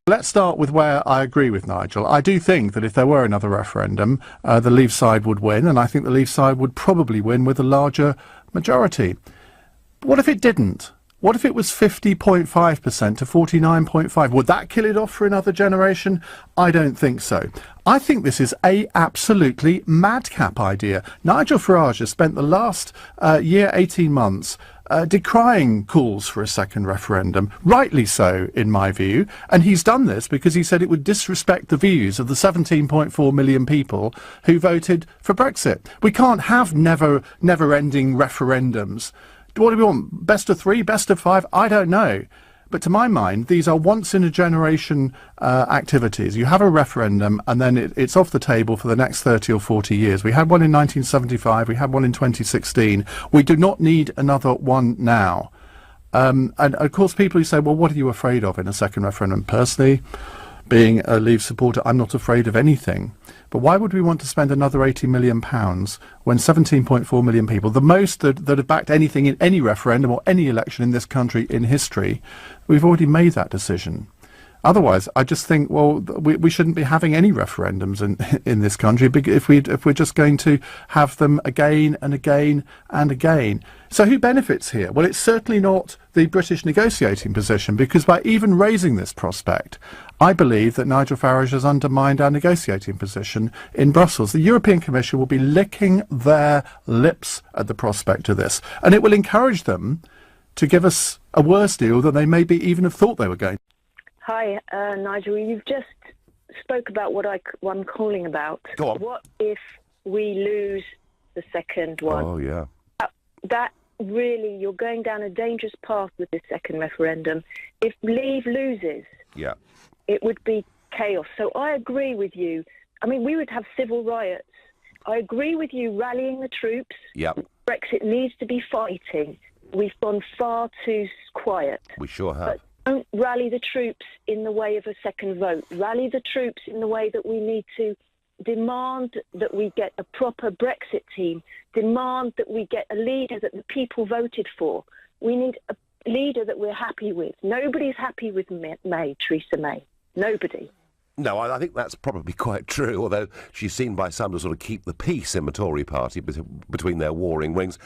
Let's start with where I agree with Nigel. I do think that if there were another referendum, the Leave side would win, and I think the Leave side would probably win with a larger majority. But what if it didn't? What if it was 50.5% to 49.5%? Would that kill it off for another generation? I don't think so. I think this is a absolutely madcap idea. Nigel Farage has spent the last year, 18 months, decrying calls for a second referendum, rightly so, in my view, and he's done this because he said it would disrespect the views of the 17.4 million people who voted for Brexit. We can't have never-ending referendums. What do we want? Best of 3, best of 5? I don't know. But to my mind, these are once-in-a-generation activities. You have a referendum, and then it's off the table for the next 30 or 40 years. We had one in 1975. We had one in 2016. We do not need another one now. And, of course, people who say, well, what are you afraid of in a second referendum? Personally, being a Leave supporter, I'm not afraid of anything. But why would we want to spend another £80 million when 17.4 million people, the most that have backed anything in any referendum or any election in this country in history, we've already made that decision. Otherwise, I just think, well, we shouldn't be having any referendums in this country if we're just going to have them again and again and again. So who benefits here? Well, it's certainly not the British negotiating position, because by even raising this prospect, I believe that Nigel Farage has undermined our negotiating position in Brussels. The European Commission will be licking their lips at the prospect of this, and it will encourage them to give us a worse deal than they maybe even have thought they were going to. Hi, Nigel. You've just spoke about what I'm calling about. Go on. What if we lose the second one? Oh, yeah. That really, you're going down a dangerous path with this second referendum. If Leave loses, yeah, it would be chaos. So I agree with you. I mean, we would have civil riots. I agree with you rallying the troops. Yeah. Brexit needs to be fighting. We've gone far too quiet. We sure have. But don't rally the troops in the way of a second vote. Rally the troops in the way that we need to demand that we get a proper Brexit team, demand that we get a leader that the people voted for. We need a leader that we're happy with. Nobody's happy with Theresa May. Nobody. No, I think that's probably quite true, although she's seen by some to sort of keep the peace in the Tory party between their warring wings.